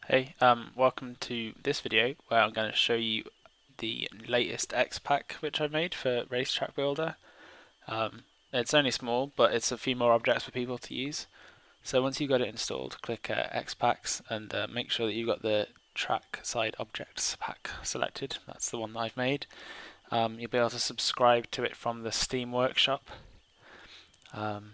Hey, welcome to this video where I'm going to show you the latest Xpack which I made for Racetrack Builder. It's only small, but it's a few more objects for people to use. So once you've got it installed, click Xpacks and make sure that you've got the track side objects pack selected. That's the one that I've made. You'll be able to subscribe to it from the Steam Workshop. And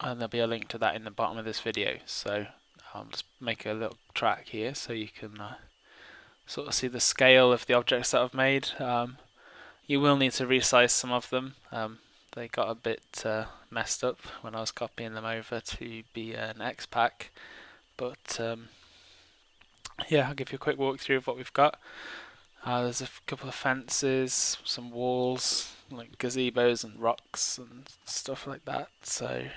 there'll be a link to that in the bottom of this video. So I'll just make a little track here so you can sort of see the scale of the objects that I've made. You will need to resize some of them. They got a bit messed up when I was copying them over to be an Xpack, but yeah, I'll give you a quick walkthrough of what we've got. There's a couple of fences, some walls, like gazebos and rocks and stuff like that. So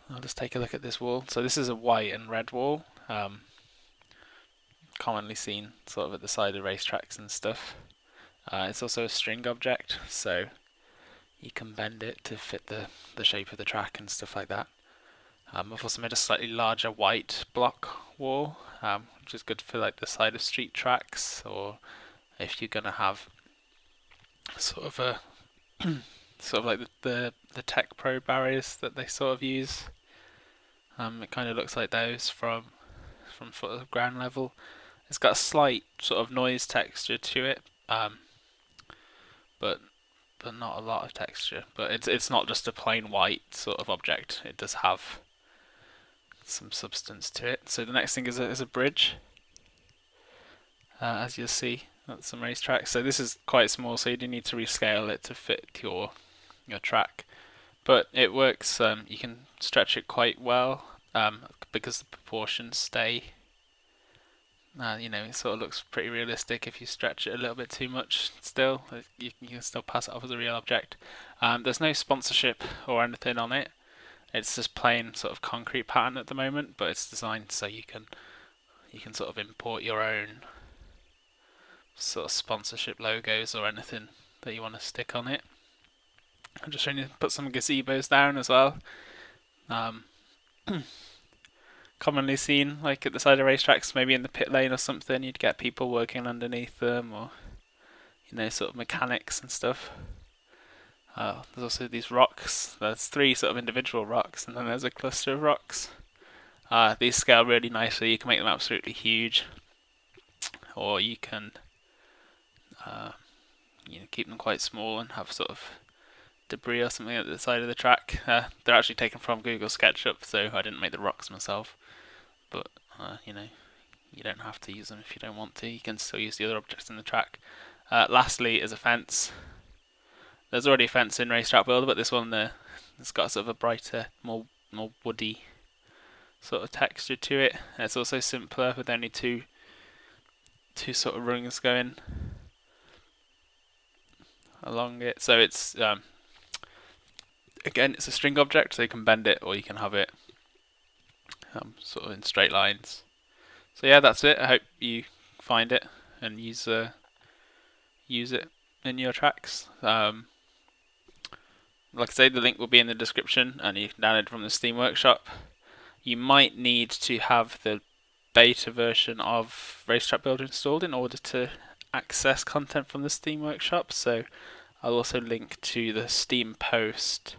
I'll just take a look at this wall. So this is a white and red wall, commonly seen sort of at the side of racetracks and stuff. It's also a string object, so you can bend it to fit the shape of the track and stuff like that. I've also made a slightly larger white block wall, which is good for like the side of street tracks, or if you're gonna have sort of a sort of like the Tech Pro barriers that they sort of use. It kind of looks like those from sort of ground level. It's got a slight sort of noise texture to it, but not a lot of texture. But it's not just a plain white sort of object. It does have some substance to it. So the next thing is a bridge. As you'll see, that's some racetracks. So this is quite small, so you do need to rescale it to fit your track. But it works. You can stretch it quite well because the proportions stay. It sort of looks pretty realistic if you stretch it a little bit too much. Still, you can still pass it off as a real object. There's no sponsorship or anything on it. It's just plain sort of concrete pattern at the moment, but it's designed so you can sort of import your own sort of sponsorship logos or anything that you want to stick on it. I'm just trying to put some gazebos down as well. Commonly seen like at the side of racetracks, maybe in the pit lane or something, you'd get people working underneath them, or sort of mechanics and stuff. There's also these rocks. There's 3 sort of individual rocks, and then there's a cluster of rocks. These scale really nicely. You can make them absolutely huge, or you can keep them quite small and have sort of debris or something at the side of the track. They're actually taken from Google SketchUp, so I didn't make the rocks myself. But you don't have to use them if you don't want to. You can still use the other objects in the track. Lastly is a fence. There's already a fence in Racetrack Builder, but this one it's got sort of a brighter, more woody sort of texture to it. It's also simpler with only two sort of rungs going along it. So it's again, it's a string object, so you can bend it or you can have it sort of in straight lines. So yeah, that's it. I hope you find it and use it in your tracks. Like I say, the link will be in the description, and you can download it from the Steam Workshop. You might need to have the beta version of Racetrack Builder installed in order to access content from the Steam Workshop. So I'll also link to the Steam post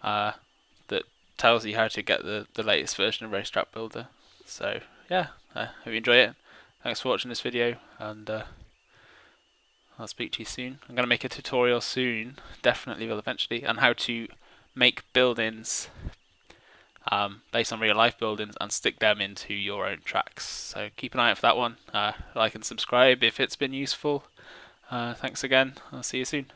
that tells you how to get the latest version of Racetrack Builder. So yeah, hope you enjoy it. Thanks for watching this video, and I'll speak to you soon. I'm going to make a tutorial soon, definitely will eventually, on how to make buildings based on real life buildings and stick them into your own tracks. So keep an eye out for that one. Like and subscribe if it's been useful. Thanks again. I'll see you soon.